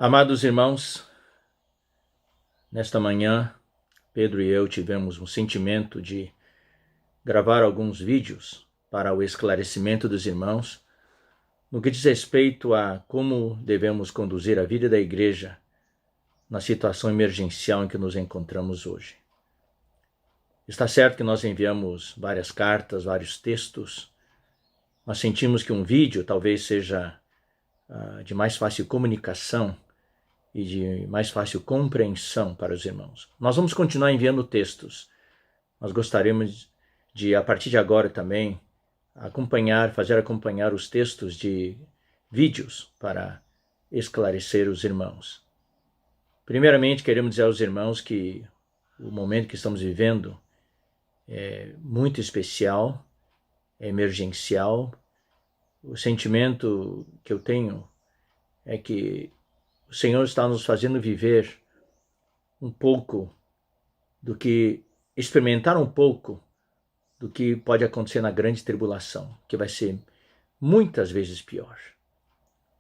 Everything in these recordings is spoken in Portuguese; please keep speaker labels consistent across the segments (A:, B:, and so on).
A: Amados irmãos, nesta manhã, Pedro e eu tivemos um sentimento de gravar alguns vídeos para o esclarecimento dos irmãos no que diz respeito a como devemos conduzir a vida da igreja na situação emergencial em que nos encontramos hoje. Está certo que nós enviamos várias cartas, vários textos, mas sentimos que um vídeo talvez seja de mais fácil comunicação e de mais fácil compreensão para os irmãos. Nós vamos continuar enviando textos. Nós gostaríamos de, a partir de agora também, fazer acompanhar os textos de vídeos para esclarecer os irmãos. Primeiramente, queremos dizer aos irmãos que o momento que estamos vivendo é muito especial, é emergencial. O sentimento que eu tenho é que o Senhor está nos fazendo viver um pouco experimentar um pouco do que pode acontecer na grande tribulação, que vai ser muitas vezes pior.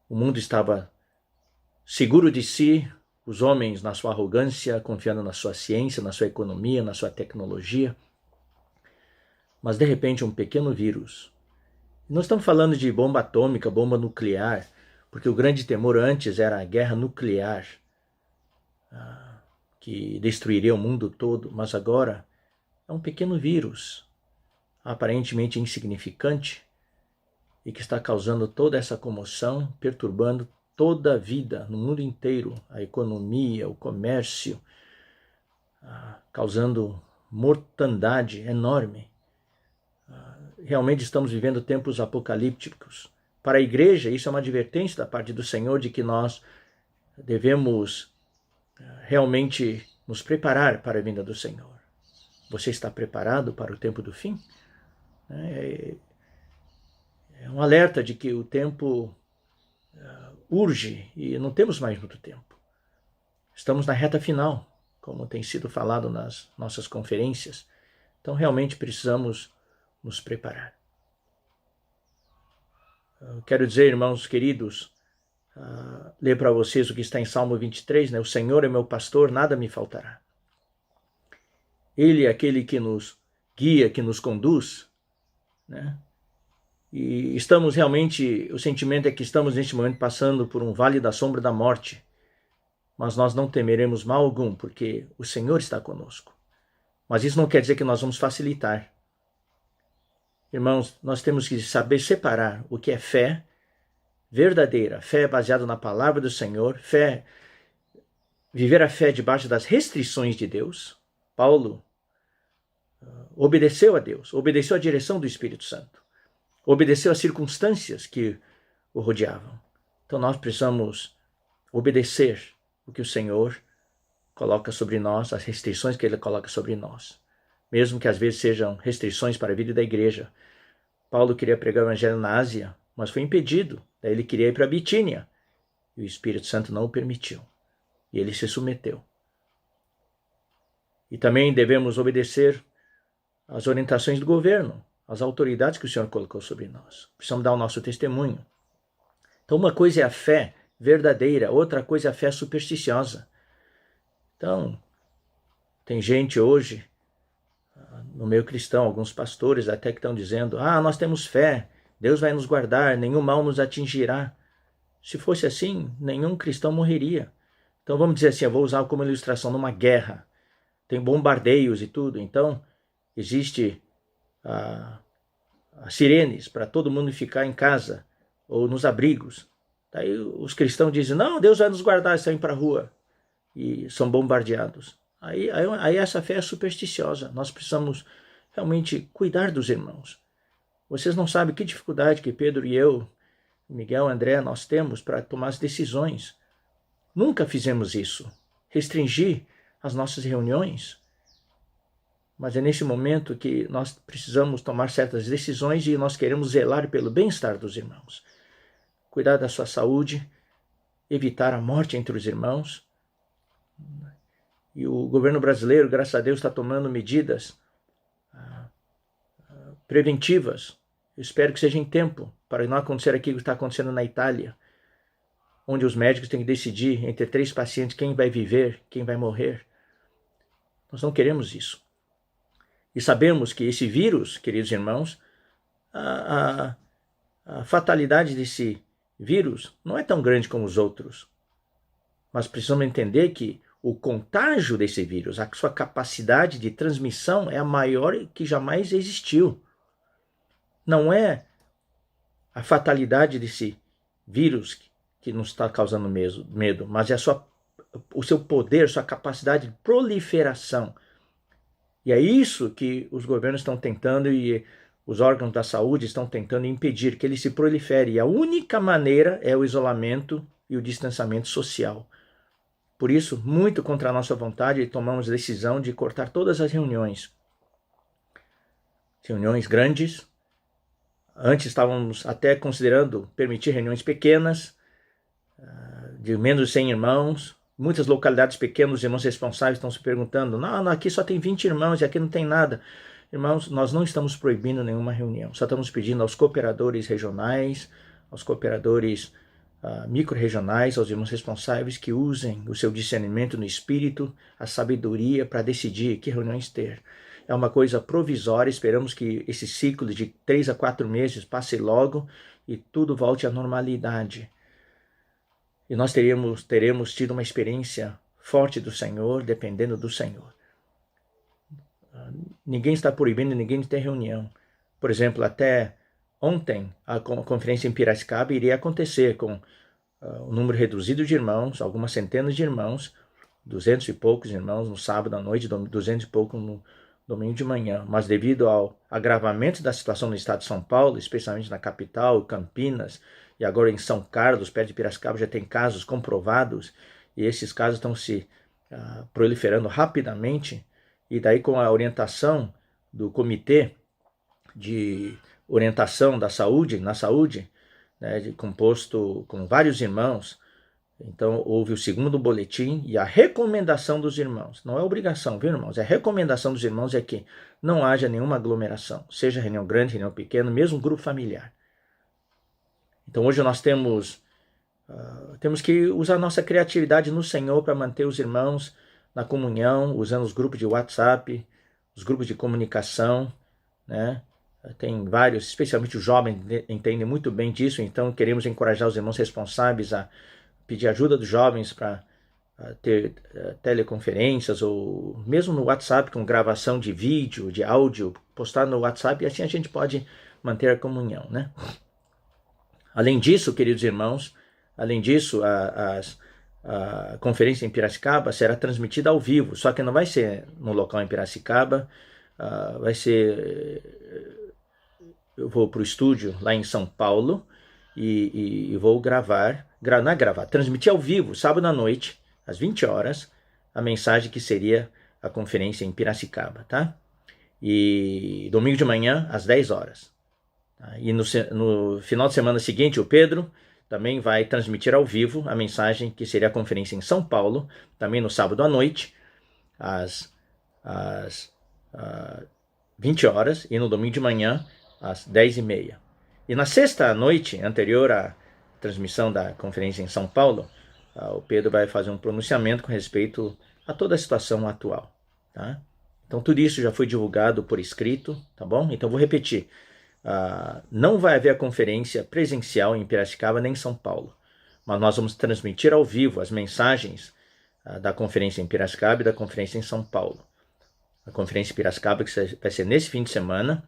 A: O mundo estava seguro de si, os homens na sua arrogância, confiando na sua ciência, na sua economia, na sua tecnologia, mas de repente um pequeno vírus. Não estamos falando de bomba atômica, bomba nuclear, porque o grande temor antes era a guerra nuclear, que destruiria o mundo todo, mas agora é um pequeno vírus, aparentemente insignificante, e que está causando toda essa comoção, perturbando toda a vida no mundo inteiro, a economia, o comércio, causando mortandade enorme. Realmente estamos vivendo tempos apocalípticos. Para a igreja, isso é uma advertência da parte do Senhor de que nós devemos realmente nos preparar para a vinda do Senhor. Você está preparado para o tempo do fim? É um alerta de que o tempo urge e não temos mais muito tempo. Estamos na reta final, como tem sido falado nas nossas conferências. Então, realmente precisamos nos preparar. Eu quero dizer, irmãos queridos, ler para vocês o que está em Salmo 23, né? O Senhor é meu pastor, nada me faltará. Ele é aquele que nos guia, que nos conduz, né? E estamos realmente, o sentimento é que estamos neste momento passando por um vale da sombra da morte, mas nós não temeremos mal algum, porque o Senhor está conosco. Mas isso não quer dizer que nós vamos facilitar. Irmãos, nós temos que saber separar o que é fé verdadeira, fé baseada na palavra do Senhor, viver a fé debaixo das restrições de Deus. Paulo obedeceu a Deus, obedeceu à direção do Espírito Santo, obedeceu às circunstâncias que o rodeavam. Então nós precisamos obedecer o que o Senhor coloca sobre nós, as restrições que Ele coloca sobre nós, mesmo que às vezes sejam restrições para a vida da igreja. Paulo queria pregar o evangelho na Ásia, mas foi impedido. Daí ele queria ir para a Bitínia, e o Espírito Santo não o permitiu, e ele se submeteu. E também devemos obedecer às orientações do governo, às autoridades que o Senhor colocou sobre nós. Precisamos dar o nosso testemunho. Então, uma coisa é a fé verdadeira, outra coisa é a fé supersticiosa. Então, tem gente hoje, no meio cristão, alguns pastores até que estão dizendo, nós temos fé, Deus vai nos guardar, nenhum mal nos atingirá. Se fosse assim, nenhum cristão morreria. Então vamos dizer assim, eu vou usar como ilustração numa guerra. Tem bombardeios e tudo, então existe as sirenes para todo mundo ficar em casa ou nos abrigos. Daí os cristãos dizem, não, Deus vai nos guardar, saem para a rua e são bombardeados. Aí essa fé é supersticiosa. Nós precisamos realmente cuidar dos irmãos. Vocês não sabem que dificuldade que Pedro e eu, Miguel, André, nós temos para tomar as decisões. Nunca fizemos isso. Restringir as nossas reuniões. Mas é nesse momento que nós precisamos tomar certas decisões e nós queremos zelar pelo bem-estar dos irmãos. Cuidar da sua saúde, evitar a morte entre os irmãos. E o governo brasileiro, graças a Deus, está tomando medidas preventivas. Eu espero que seja em tempo, para não acontecer aquilo que está acontecendo na Itália, onde os médicos têm que decidir entre 3 pacientes quem vai viver, quem vai morrer. Nós não queremos isso. E sabemos que esse vírus, queridos irmãos, a fatalidade desse vírus não é tão grande como os outros. Mas precisamos entender que o contágio desse vírus, a sua capacidade de transmissão é a maior que jamais existiu. Não é a fatalidade desse vírus que nos está causando medo, mas é o seu poder, sua capacidade de proliferação. E é isso que os governos estão tentando e os órgãos da saúde estão tentando impedir, que ele se prolifere. E a única maneira é o isolamento e o distanciamento social. Por isso, muito contra a nossa vontade, tomamos a decisão de cortar todas as reuniões. Reuniões grandes. Antes estávamos até considerando permitir reuniões pequenas, de menos de 100 irmãos. Muitas localidades pequenas, os irmãos responsáveis estão se perguntando, não, aqui só tem 20 irmãos e aqui não tem nada. Irmãos, nós não estamos proibindo nenhuma reunião, só estamos pedindo aos cooperadores regionais, aos cooperadores micro-regionais, aos irmãos responsáveis que usem o seu discernimento no espírito, a sabedoria para decidir que reuniões ter. É uma coisa provisória, esperamos que esse ciclo de 3 a 4 meses passe logo e tudo volte à normalidade. E nós teremos tido uma experiência forte do Senhor, dependendo do Senhor. Ninguém está proibindo ninguém de ter reunião. Por exemplo, até ontem, a conferência em Piracicaba iria acontecer com um número reduzido de irmãos, algumas centenas de irmãos, 200 e poucos irmãos no sábado à noite, 200 e poucos no domingo de manhã. Mas devido ao agravamento da situação no estado de São Paulo, especialmente na capital, Campinas, e agora em São Carlos, perto de Piracicaba, já tem casos comprovados, e esses casos estão se proliferando rapidamente, e daí com a orientação do Comitê de Orientação da Saúde, né, composto com vários irmãos, então houve o segundo boletim e a recomendação dos irmãos, não é obrigação, viu irmãos? A recomendação dos irmãos é que não haja nenhuma aglomeração, seja reunião grande, reunião pequena, mesmo grupo familiar. Então hoje nós temos que usar nossa criatividade no Senhor para manter os irmãos na comunhão, usando os grupos de WhatsApp, os grupos de comunicação, né? Tem vários, especialmente os jovens entendem muito bem disso, então queremos encorajar os irmãos responsáveis a pedir ajuda dos jovens para ter teleconferências ou mesmo no WhatsApp com gravação de vídeo, de áudio, postar no WhatsApp e assim a gente pode manter a comunhão, né? Além disso, queridos irmãos, a conferência em Piracicaba será transmitida ao vivo, só que não vai ser no local em Piracicaba, vai ser... Eu vou para o estúdio lá em São Paulo e vou transmitir ao vivo, sábado à noite, às 20 horas, a mensagem que seria a conferência em Piracicaba, tá? E domingo de manhã, às 10 horas. Tá? E no final de semana seguinte, o Pedro também vai transmitir ao vivo a mensagem que seria a conferência em São Paulo, também no sábado à noite, às 20 horas, e no domingo de manhã, às 10h30. E na sexta noite, anterior à transmissão da conferência em São Paulo, o Pedro vai fazer um pronunciamento com respeito a toda a situação atual. Tá? Então tudo isso já foi divulgado por escrito, tá bom? Então vou repetir. Não vai haver a conferência presencial em Piracicaba nem em São Paulo, mas nós vamos transmitir ao vivo as mensagens da conferência em Piracicaba e da conferência em São Paulo. A conferência em Piracicaba que vai ser nesse fim de semana,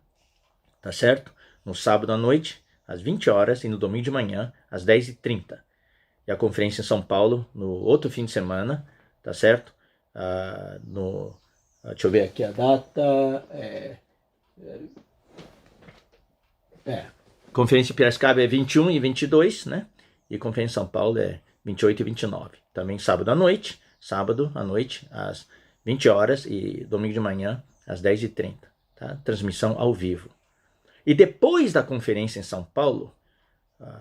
A: tá certo? No sábado à noite, às 20 horas, e no domingo de manhã, às 10h30. E a conferência em São Paulo, no outro fim de semana, tá certo? Deixa eu ver aqui a data. Conferência em Piracicaba é 21 e 22, né? E conferência em São Paulo é 28 e 29. Também sábado à noite, às 20 horas, e domingo de manhã, às 10h30. Tá? Transmissão ao vivo. E depois da conferência em São Paulo,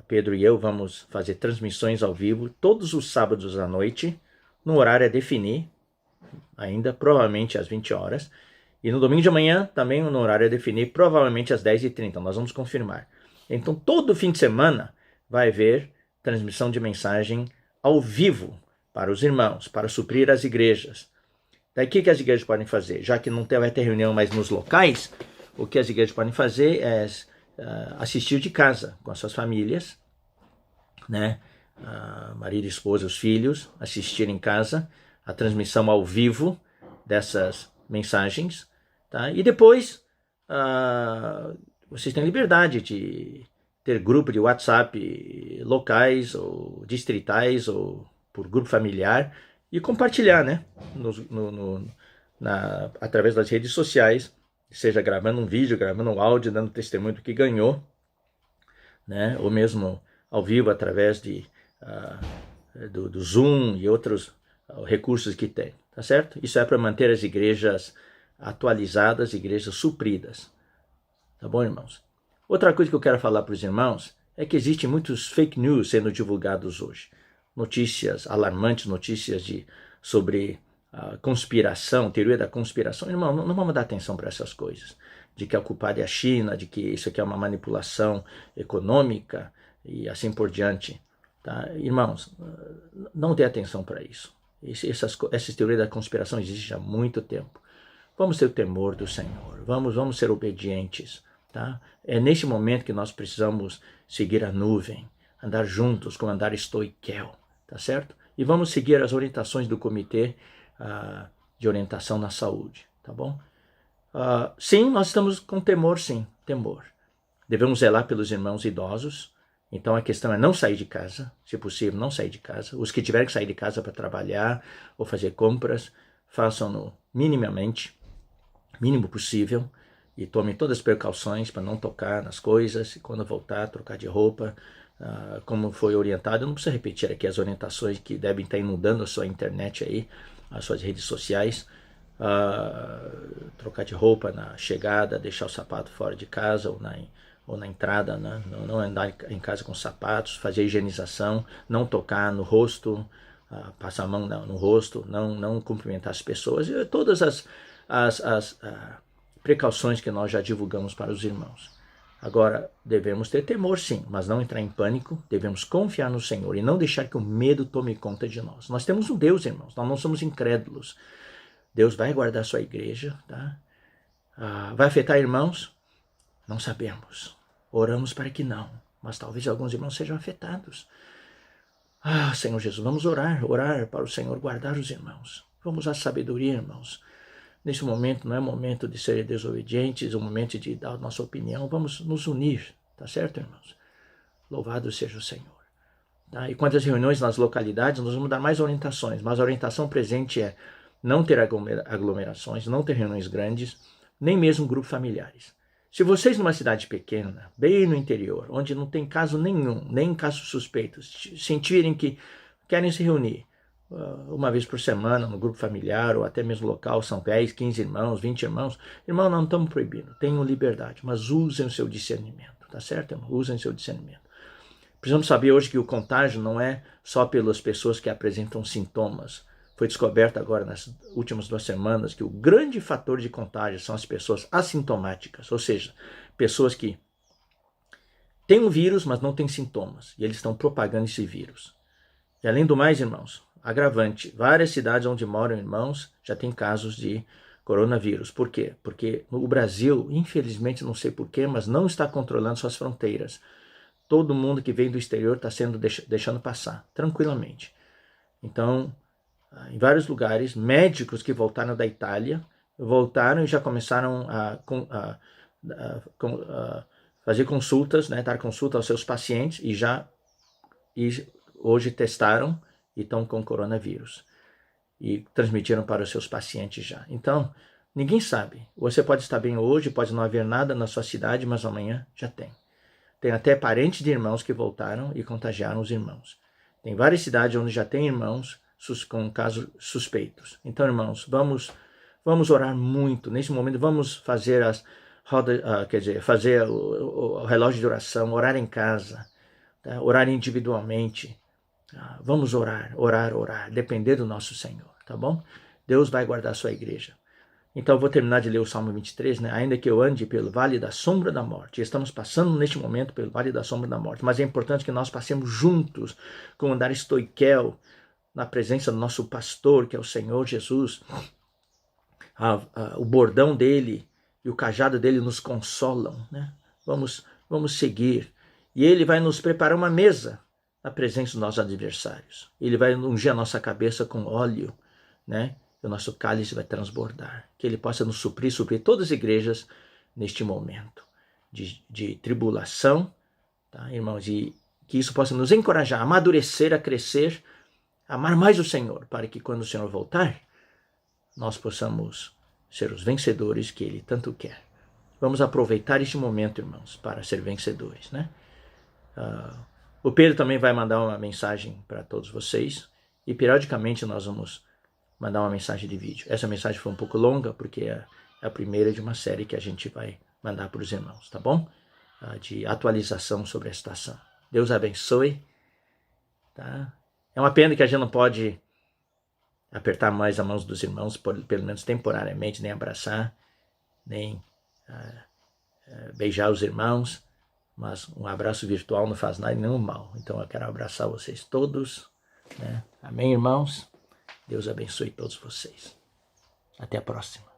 A: Pedro e eu vamos fazer transmissões ao vivo todos os sábados à noite, no horário a definir, ainda provavelmente às 20 horas. E no domingo de manhã, também no horário a definir, provavelmente às 10h30. Nós vamos confirmar. Então, todo fim de semana vai haver transmissão de mensagem ao vivo para os irmãos, para suprir as igrejas. Daí o que as igrejas podem fazer? Já que não vai ter reunião mais nos locais, o que as igrejas podem fazer é assistir de casa com as suas famílias, né? Marido, esposa, os filhos, assistir em casa a transmissão ao vivo dessas mensagens, tá? E depois vocês têm liberdade de ter grupo de WhatsApp locais ou distritais ou por grupo familiar e compartilhar, né? Através das redes sociais, seja gravando um vídeo, gravando um áudio, dando testemunho do que ganhou, né? Ou mesmo ao vivo através do Zoom e outros recursos que tem, tá certo? Isso é para manter as igrejas atualizadas, igrejas supridas, tá bom, irmãos? Outra coisa que eu quero falar para os irmãos é que existem muitos fake news sendo divulgados hoje, notícias alarmantes, notícias sobre conspiração, teoria da conspiração. Irmão, não vamos dar atenção para essas coisas, de que a culpada é a China, de que isso aqui é uma manipulação econômica e assim por diante. Tá? Irmãos, não dê atenção para isso. Essas teorias da conspiração existem há muito tempo. Vamos ter o temor do Senhor, vamos ser obedientes. Tá? É nesse momento que nós precisamos seguir a nuvem, andar juntos com andar estoiquel, tá certo? E vamos seguir as orientações do Comitê de Orientação na Saúde, tá bom? Sim, nós estamos com temor, sim, temor. Devemos zelar pelos irmãos idosos. Então a questão é não sair de casa, se possível, não sair de casa. Os que tiverem que sair de casa para trabalhar ou fazer compras, façam-no minimamente, mínimo possível, e tomem todas as precauções para não tocar nas coisas, e quando voltar, trocar de roupa, como foi orientado. Eu não preciso repetir aqui as orientações que devem estar inundando a sua internet aí, as suas redes sociais. Trocar de roupa na chegada, deixar o sapato fora de casa ou na entrada, né? Não andar em casa com sapatos, fazer higienização, não tocar no rosto, passar a mão no rosto, não cumprimentar as pessoas, e todas as precauções que nós já divulgamos para os irmãos. Agora, devemos ter temor sim, mas não entrar em pânico, devemos confiar no Senhor e não deixar que o medo tome conta de nós. Nós temos um Deus, irmãos, nós não somos incrédulos. Deus vai guardar sua igreja, tá? Vai afetar irmãos? Não sabemos. Oramos para que não, mas talvez alguns irmãos sejam afetados. Senhor Jesus, vamos orar para o Senhor guardar os irmãos. Vamos à sabedoria, irmãos. Nesse momento não é momento de ser desobedientes, é um momento de dar a nossa opinião. Vamos nos unir, tá certo, irmãos? Louvado seja o Senhor. Tá? E quanto às reuniões nas localidades, nós vamos dar mais orientações, mas a orientação presente é não ter aglomerações, não ter reuniões grandes, nem mesmo grupos familiares. Se vocês numa cidade pequena, bem no interior, onde não tem caso nenhum, nem casos suspeitos, sentirem que querem se reunir uma vez por semana no grupo familiar ou até mesmo local, são 10, 15 irmãos, 20 irmãos, irmão, não estamos proibindo, tenham liberdade, mas usem o seu discernimento, tá certo, irmão? Usem o seu discernimento. Precisamos saber hoje que o contágio não é só pelas pessoas que apresentam sintomas. Foi descoberto agora nas últimas 2 semanas que o grande fator de contágio são as pessoas assintomáticas, ou seja, pessoas que têm um vírus, mas não têm sintomas, e eles estão propagando esse vírus. E além do mais, irmãos, agravante, várias cidades onde moram irmãos já tem casos de coronavírus. Por quê? Porque o Brasil, infelizmente, não sei porquê, mas não está controlando suas fronteiras. Todo mundo que vem do exterior está sendo deixando passar, tranquilamente. Então, em vários lugares, médicos que voltaram da Itália, voltaram e já começaram a fazer consultas, né, dar consulta aos seus pacientes e hoje testaram e estão com coronavírus. E transmitiram para os seus pacientes já. Então, ninguém sabe. Você pode estar bem hoje, pode não haver nada na sua cidade, mas amanhã já tem. Tem até parentes de irmãos que voltaram e contagiaram os irmãos. Tem várias cidades onde já tem irmãos com casos suspeitos. Então, irmãos, vamos orar muito. Nesse momento, vamos fazer fazer o relógio de oração, orar em casa, tá? Orar individualmente. Vamos orar, depender do nosso Senhor, tá bom? Deus vai guardar a sua igreja. Então eu vou terminar de ler o Salmo 23, né? Ainda que eu ande pelo vale da sombra da morte. Estamos passando neste momento pelo vale da sombra da morte, mas é importante que nós passemos juntos com o andar estoiquel, na presença do nosso pastor, que é o Senhor Jesus. O bordão dele e o cajado dele nos consolam, né? Vamos seguir. E ele vai nos preparar uma mesa na presença dos nossos adversários. Ele vai ungir a nossa cabeça com óleo, né? E o nosso cálice vai transbordar. Que ele possa nos suprir todas as igrejas neste momento de tribulação, tá, irmãos? E que isso possa nos encorajar a amadurecer, a crescer, a amar mais o Senhor, para que quando o Senhor voltar, nós possamos ser os vencedores que ele tanto quer. Vamos aproveitar este momento, irmãos, para ser vencedores, né? O Pedro também vai mandar uma mensagem para todos vocês e periodicamente nós vamos mandar uma mensagem de vídeo. Essa mensagem foi um pouco longa porque é a primeira de uma série que a gente vai mandar para os irmãos, tá bom? De atualização sobre a estação. Deus abençoe, tá? É uma pena que a gente não pode apertar mais a mão dos irmãos, pelo menos temporariamente, nem abraçar, nem beijar os irmãos, mas um abraço virtual não faz nada nenhum mal. Então eu quero abraçar vocês todos, né? Amém, irmãos? Deus abençoe todos vocês. Até a próxima.